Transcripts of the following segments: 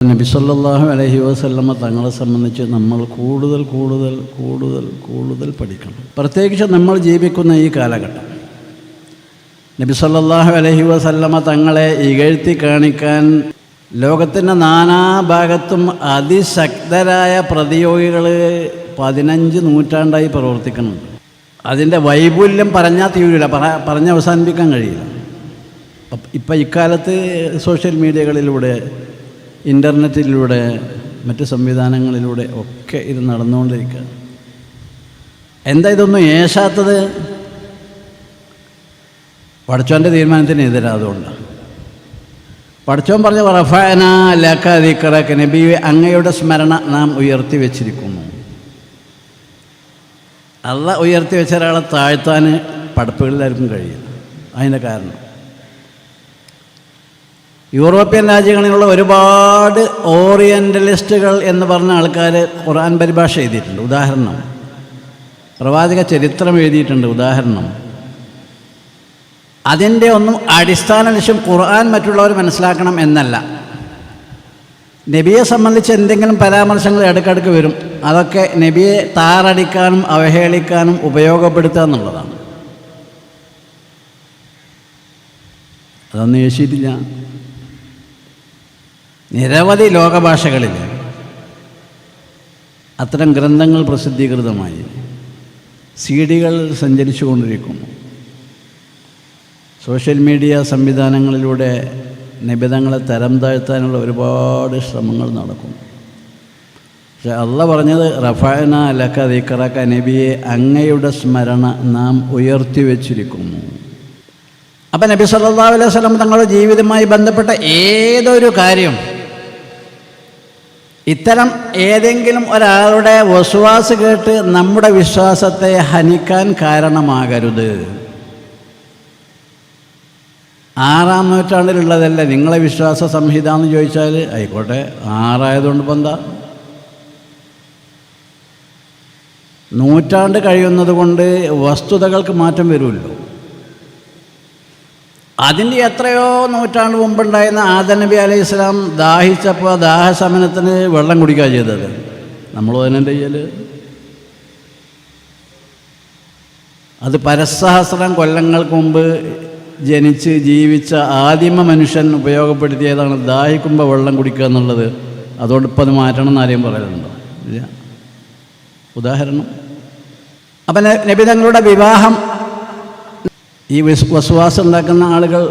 നബി സല്ലല്ലാഹു അലൈഹി വസല്ലമ തങ്ങളെ സംബന്ധിച്ച് നമ്മൾ കൂടുതൽ പഠിക്കണം. പ്രത്യേകിച്ച് നമ്മൾ ജീവിക്കുന്ന ഈ കാലഘട്ടം. നബി സല്ലല്ലാഹു അലൈഹി വസല്ലമ തങ്ങളെ ഇകഴ്ത്തി കാണിക്കാൻ ലോകത്തിൻ്റെ നാനാഭാഗത്തും അതിശക്തരായ പ്രതിയോഗികൾ 15 നൂറ്റാണ്ടായി പ്രവർത്തിക്കുന്നുണ്ട്. അതിൻ്റെ വൈപുല്യം പറഞ്ഞാൽ തീരില്ല, പറഞ്ഞ് അവസാനിപ്പിക്കാൻ കഴിയില്ല. ഇപ്പം ഇക്കാലത്ത് സോഷ്യൽ മീഡിയകളിലൂടെ, ഇൻ്റർനെറ്റിലൂടെ, മറ്റ് സംവിധാനങ്ങളിലൂടെ ഒക്കെ ഇത് നടന്നുകൊണ്ടിരിക്കുക. എന്താ ഇതൊന്നും ഏശാത്തത്? പടച്ചോൻ്റെ തീരുമാനത്തിനെതിരാതുകൊണ്ടാണ്. പടച്ചോൻ പറഞ്ഞ റഫഅന ലക ദിക്റക, നബി അങ്ങയുടെ സ്മരണ നാം ഉയർത്തി വെച്ചിരിക്കുന്നു. അള്ളാഹ് ഉയർത്തി വെച്ച ഒരാളെ താഴ്ത്താൻ പടപ്പുകളിലായിരിക്കും കഴിയില്ല. അതിൻ്റെ കാരണം യൂറോപ്യൻ രാജ്യങ്ങളിലുള്ള ഒരുപാട് ഓറിയൻ്റലിസ്റ്റുകൾ എന്ന് പറഞ്ഞ ആൾക്കാർ ഖുർആൻ പരിഭാഷ എഴുതിയിട്ടുണ്ട്. ഉദാഹരണം, പ്രവാചക ചരിത്രം എഴുതിയിട്ടുണ്ട്. ഉദാഹരണം, അതിൻ്റെ ഒന്നും അടിസ്ഥാന ലക്ഷ്യം ഖുർആൻ മറ്റുള്ളവർ മനസ്സിലാക്കണം എന്നല്ല. നബിയെ സംബന്ധിച്ച് എന്തെങ്കിലും പരാമർശങ്ങൾ ഇടയ്ക്കിടയ്ക്ക് വരും. അതൊക്കെ നബിയെ താറടിക്കാനും അവഹേളിക്കാനും ഉപയോഗപ്പെടുത്തുക എന്നുള്ളതാണ്. അതൊന്നും യോജിച്ചിട്ടില്ല. നിരവധി ലോകഭാഷകളിൽ അത്തരം ഗ്രന്ഥങ്ങൾ പ്രസിദ്ധീകൃതമായി CD-കൾ സഞ്ചരിച്ചു കൊണ്ടിരിക്കുന്നു. സോഷ്യൽ മീഡിയ സംവിധാനങ്ങളിലൂടെ നിബിധങ്ങളെ തരം താഴ്ത്താനുള്ള ഒരുപാട് ശ്രമങ്ങൾ നടക്കുന്നു. പക്ഷെ അള്ളാഹ് പറഞ്ഞത് റഫഅന ലക ദിക്റക, നബിയെ അങ്ങയുടെ സ്മരണ നാം ഉയർത്തി വച്ചിരിക്കുന്നു. അപ്പം നബി സല്ലല്ലാഹു അലൈഹി വസല്ലം തങ്ങളുടെ ജീവിതവുമായി ബന്ധപ്പെട്ട ഏതൊരു കാര്യം ഇത്തരം ഏതെങ്കിലും ഒരാളുടെ വസ്വാസ് കേട്ട് നമ്മുടെ വിശ്വാസത്തെ ഹനിക്കാൻ കാരണമാകരുത്. 6-ാം നൂറ്റാണ്ടിലുള്ളതല്ല നിങ്ങളെ വിശ്വാസ സംഹിത എന്ന് ചോദിച്ചാൽ ആയിക്കോട്ടെ, 6 ആയതുകൊണ്ട് ഇപ്പം എന്താ? നൂറ്റാണ്ട് കഴിയുന്നത് കൊണ്ട് വസ്തുതകൾക്ക് മാറ്റം വരുമല്ലോ. അതിൻ്റെ എത്രയോ നൂറ്റാണ്ട് മുമ്പുണ്ടായിരുന്ന ആദം നബി അലൈഹി സ്വലാം ദാഹിച്ചപ്പോൾ ദാഹശമനത്തിന് വെള്ളം കുടിക്കുക ചെയ്തത്. നമ്മൾ അതിനെന്താ ചെയ്യൽ? അത് പരസഹസ്രം കൊല്ലങ്ങൾക്ക് മുമ്പ് ജനിച്ച് ജീവിച്ച ആദിമ മനുഷ്യൻ ഉപയോഗപ്പെടുത്തിയതാണ് ദാഹിക്കുമ്പോൾ വെള്ളം കുടിക്കുക എന്നുള്ളത്. അതുകൊണ്ട് ഇപ്പം അത് മാറ്റണം എന്ന് ആരെയും പറയലുണ്ടോ? ഇല്ല. ഉദാഹരണം, അപ്പം നബി തങ്ങളുടെ വിവാഹം, ഈ വസ്വാസം ഉണ്ടാക്കുന്ന ആളുകൾ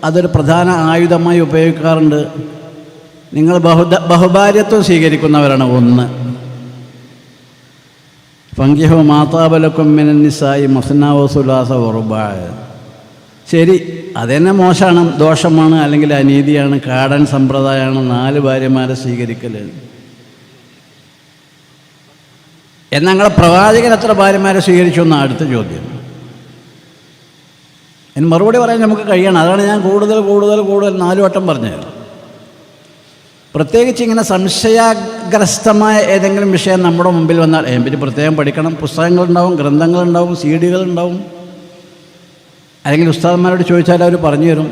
അതൊരു പ്രധാന ആയുധമായി ഉപയോഗിക്കാറുണ്ട്. നിങ്ങൾ ബഹുഭാര്യത്വം സ്വീകരിക്കുന്നവരാണ്. 1, ഫങ്കിഹു മാതാബലക്കും മിനൻ നിസായി മസ്നാ വസുലാസ വറുബാ. ശരി, അതെന്നെ മോശമാണ്, ദോഷമാണ്, അല്ലെങ്കിൽ അനീതിയാണ്, കാടൻ സമ്പ്രദായമാണ് 4 ഭാര്യമാരെ സ്വീകരിക്കൽ. എന്നാൽ ഞങ്ങളെ പ്രവാചകൻ എത്ര ഭാര്യമാരെ സ്വീകരിച്ചു എന്നാണ് അടുത്ത ചോദ്യം. അതിന് മറുപടി പറയാൻ നമുക്ക് കഴിയണം. അതാണ് ഞാൻ കൂടുതൽ 4 വട്ടം പറഞ്ഞത്. പ്രത്യേകിച്ച് ഇങ്ങനെ സംശയഗ്രസ്തമായ ഏതെങ്കിലും വിഷയം നമ്മുടെ മുമ്പിൽ വന്നാൽ പിന്നെ പ്രത്യേകം പഠിക്കണം. പുസ്തകങ്ങളുണ്ടാവും, ഗ്രന്ഥങ്ങളുണ്ടാവും, CD-കളുണ്ടാവും, അല്ലെങ്കിൽ ഉസ്താദന്മാരോട് ചോദിച്ചാൽ അവർ പറഞ്ഞു തരും.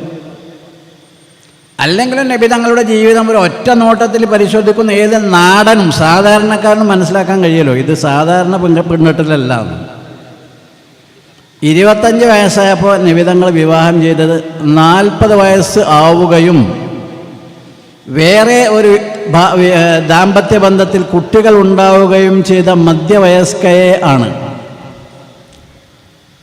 അല്ലെങ്കിലും നബി തങ്ങളുടെ ജീവിതം ഒരു ഒറ്റ നോട്ടത്തിൽ പരിശോധിക്കുന്ന ഏത് നാടനും സാധാരണക്കാരനും മനസ്സിലാക്കാൻ കഴിയുമല്ലോ ഇത് സാധാരണ പെണ്ണിട്ടിലല്ല. 25 വയസ്സായപ്പോൾ നബി തങ്ങൾ വിവാഹം ചെയ്തത് 40 വയസ്സ് ആവുകയും വേറെ ഒരു ദാമ്പത്യ ബന്ധത്തിൽ കുട്ടികൾ ഉണ്ടാവുകയും ചെയ്ത മധ്യവയസ്കയെ ആണ്.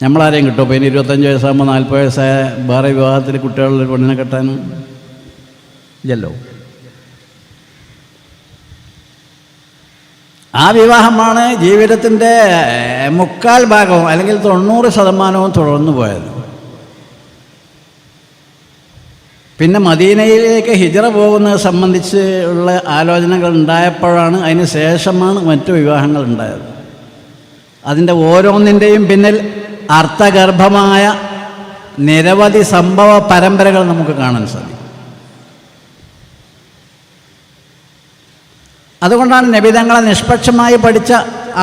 നമ്മളാരെയും കിട്ടുമോ? അപ്പോൾ ഇനി 25 വയസ്സാകുമ്പോൾ 40 വയസ്സായ വേറെ വിവാഹത്തിൽ കുട്ടികളുടെ പെണ്ണിനെ കെട്ടാനും ഇല്ലല്ലോ. ആ വിവാഹമാണ് ജീവിതത്തിൻ്റെ 3/4 ഭാഗവും അല്ലെങ്കിൽ 90% തുടർന്നു പോയത്. പിന്നെ മദീനയിലേക്ക് ഹിജ്റ പോകുന്നത് സംബന്ധിച്ച് ഉള്ള ആലോചനകൾ ഉണ്ടായപ്പോഴാണ്, അതിന് ശേഷമാണ് മറ്റു വിവാഹങ്ങൾ ഉണ്ടായത്. അതിൻ്റെ ഓരോന്നിൻ്റെയും പിന്നിൽ അർത്ഥഗർഭമായ നിരവധി സംഭവ പരമ്പരകൾ നമുക്ക് കാണാൻ സാധിക്കും. അതുകൊണ്ടാണ് നബി തങ്ങളെ നിഷ്പക്ഷമായി പഠിച്ച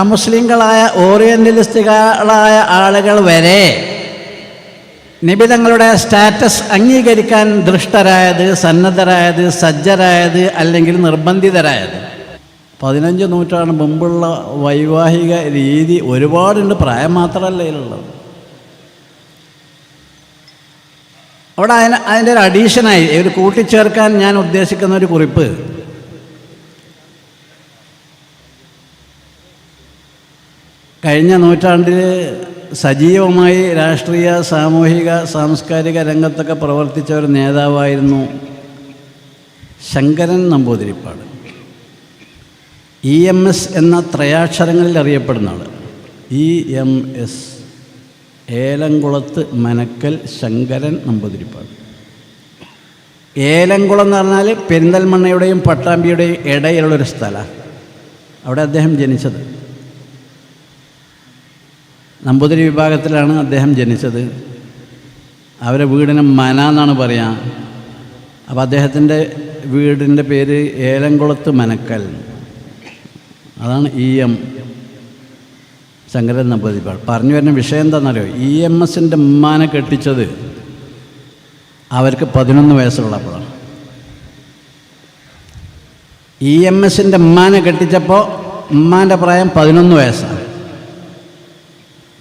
അമുസ്ലിങ്ങളായ ഓറിയൻ്റലിസ്റ്റുകളായ ആളുകൾ വരെ നിബിതങ്ങളുടെ സ്റ്റാറ്റസ് അംഗീകരിക്കാൻ ദൃഷ്ടരായത്, സന്നദ്ധരായത്, സജ്ജരായത് അല്ലെങ്കിൽ നിർബന്ധിതരായത്. 15 നൂറ്റാണ്ട് മുമ്പുള്ള വൈവാഹിക രീതി ഒരുപാടുണ്ട്, പ്രായം മാത്രമല്ല ഇതിലുള്ളത്. അവിടെ അതിൻ്റെ ഒരു അഡീഷനായി ഒരു കൂട്ടിച്ചേർക്കാൻ ഞാൻ ഉദ്ദേശിക്കുന്ന ഒരു കുറിപ്പ്, കഴിഞ്ഞ നൂറ്റാണ്ടിൽ സജീവമായി രാഷ്ട്രീയ, സാമൂഹിക, സാംസ്കാരിക രംഗത്തൊക്കെ പ്രവർത്തിച്ച ഒരു നേതാവായിരുന്നു ശങ്കരൻ നമ്പൂതിരിപ്പാട്. EMS എന്ന ത്രയാക്ഷരങ്ങളിൽ അറിയപ്പെടുന്ന ആൾ. EMS, ഏലംകുളത്ത് മനക്കൽ ശങ്കരൻ നമ്പൂതിരിപ്പാട്. ഏലംകുളം എന്ന് പറഞ്ഞാൽ പെരിന്തൽമണ്ണയുടെയും പട്ടാമ്പിയുടെയും ഇടയിലുള്ളൊരു സ്ഥലമാണ്. അവിടെ അദ്ദേഹം ജനിച്ചത്. നമ്പൂതിരി വിഭാഗത്തിലാണ് അദ്ദേഹം ജനിച്ചത്. അവരെ വീടിന് മന എന്നാണ് പറയുക. അപ്പോൾ അദ്ദേഹത്തിൻ്റെ വീടിൻ്റെ പേര് ഏലംകുളത്ത് മനക്കൽ. അതാണ് EM ശങ്കരൻ നമ്പൂതിരിപ്പാട്. പറഞ്ഞു വരുന്ന വിഷയം എന്താണെന്നറിയോ? EMSൻ്റെ ഉമ്മാനെ കെട്ടിച്ചത് അവർക്ക് 11 വയസ്സുള്ളപ്പോഴാണ്. EMSൻ്റെ ഉമ്മാനെ കെട്ടിച്ചപ്പോൾ ഉമ്മാൻ്റെ പ്രായം 11 വയസ്സാണ്.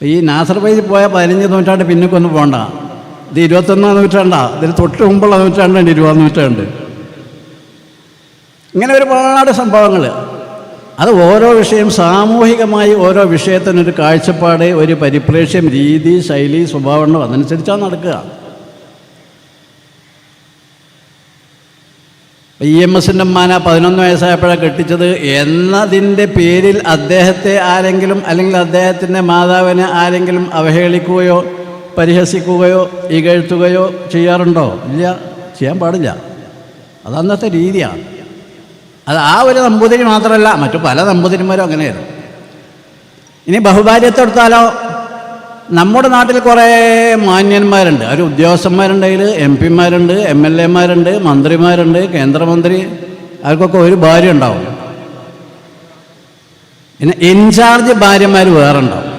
ഈ നാസർ വൈദി പോയ 15 നൂറ്റാണ്ട് പിന്നൊക്കൊന്നും പോകണ്ട. ഇത് 21 നൂറ്റാണ്ടാണ്. ഇതിന് തൊട്ട് മുമ്പുള്ള നൂറ്റാണ്ടുണ്ട്, 20 നൂറ്റാണ്ട്. ഇങ്ങനെ ഒരുപാട് സംഭവങ്ങൾ. അത് ഓരോ വിഷയം സാമൂഹികമായി ഓരോ വിഷയത്തിനൊരു കാഴ്ചപ്പാട്, ഒരു പരിപ്രേക്ഷ്യം, രീതി, ശൈലി, സ്വഭാവം അതനുസരിച്ചാണ് നടക്കുക. EMSൻ്റെ ഉമ്മാനെ 11 വയസ്സായപ്പോഴാണ് കെട്ടിച്ചത് എന്നതിൻ്റെ പേരിൽ അദ്ദേഹത്തെ ആരെങ്കിലും അല്ലെങ്കിൽ അദ്ദേഹത്തിൻ്റെ മാതാവിനെ ആരെങ്കിലും അവഹേളിക്കുകയോ പരിഹസിക്കുകയോ ഇകഴ്ത്തുകയോ ചെയ്യാറുണ്ടോ? ഇല്ല, ചെയ്യാൻ പാടില്ല. അത് അന്നത്തെ രീതിയാണ്. അത് ആ ഒരു നമ്പൂതിരി മാത്രമല്ല, മറ്റു പല നമ്പൂതിരിമാരും അങ്ങനെയായിരുന്നു. ഇനി ബഹുഭാര്യത്തെടുത്താലോ, നമ്മുടെ നാട്ടിൽ കുറേ മാന്യന്മാരുണ്ട്. അവർ ഉദ്യോഗസ്ഥന്മാരുണ്ടെങ്കിൽ MP-മാരുണ്ട്, MLA-മാരുണ്ട്, മന്ത്രിമാരുണ്ട്, കേന്ദ്രമന്ത്രി. അവർക്കൊക്കെ ഒരു ഭാര്യ ഉണ്ടാവും. പിന്നെ ഇൻചാർജ് ഭാര്യമാർ വേറെ ഉണ്ടാവും.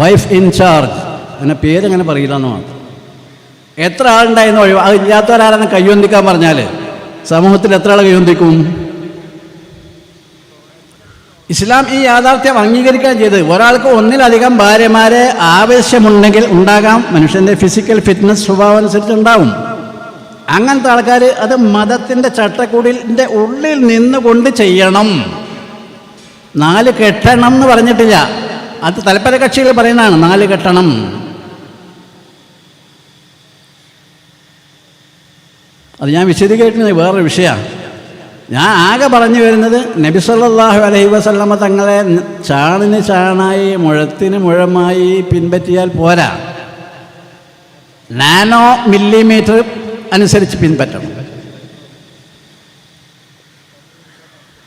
വൈഫ് ഇൻചാർജ്, അങ്ങനെ പേരങ്ങനെ പറയില്ല എന്ന് മാത്രം. എത്ര ആളുണ്ടായിരുന്നു ഒഴിവ്? അത് ഇല്ലാത്തവരാരെന്ന് കയ്യൊന്തിക്കാൻ പറഞ്ഞാൽ സമൂഹത്തിൽ എത്ര ആൾ കയ്യൊന്തിക്കും? ഇസ്ലാം ഈ യാഥാർത്ഥ്യം അംഗീകരിക്കാൻ ചെയ്ത് ഒരാൾക്ക് ഒന്നിലധികം ഭാര്യമാരെ ആവശ്യമുണ്ടെങ്കിൽ ഉണ്ടാകാം. മനുഷ്യൻ്റെ ഫിസിക്കൽ ഫിറ്റ്നസ് സ്വഭാവം അനുസരിച്ച് ഉണ്ടാവും. അങ്ങനത്തെ ആൾക്കാർ അത് മതത്തിൻ്റെ ചട്ടക്കൂടിൻ്റെ ഉള്ളിൽ നിന്നുകൊണ്ട് ചെയ്യണം. 4 കെട്ടണം എന്ന് പറഞ്ഞിട്ടില്ല. അത് തൽപര കക്ഷികൾ പറയുന്നതാണ് 4 കെട്ടണം. അത് ഞാൻ വിശദീകരിക്കുന്നത് വേറൊരു വിഷയമാണ്. ഞാൻ ആകെ പറഞ്ഞു വരുന്നത് നബി സല്ലല്ലാഹു അലൈഹി വസല്ലമ തങ്ങളെ ചാണിന് ചാണായി മുഴത്തിന് മുഴമായി പിൻപറ്റിയാൽ പോരാ, നാനോ മില്ലിമീറ്റർ അനുസരിച്ച് പിൻപറ്റണം.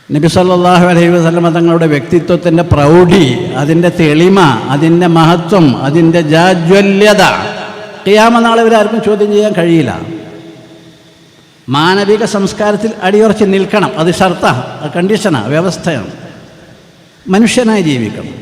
നബി സല്ലല്ലാഹു അലൈഹി വസല്ലമ തങ്ങളുടെ വ്യക്തിത്വത്തിൻ്റെ പ്രൗഢി, അതിൻ്റെ തെളിമ, അതിൻ്റെ മഹത്വം, അതിൻ്റെ ജാജ്വല്യത ഖിയാമത്ത് നാൾ ഇവരാർക്കും ചോദ്യം ചെയ്യാൻ കഴിയില്ല. മാനവിക സംസ്കാരത്തിൽ അടിയുറച്ച് നിൽക്കണം. അത് ഷർത്താ, കണ്ടീഷനാണ്, വ്യവസ്ഥയാണ്. മനുഷ്യനായി ജീവിക്കണം.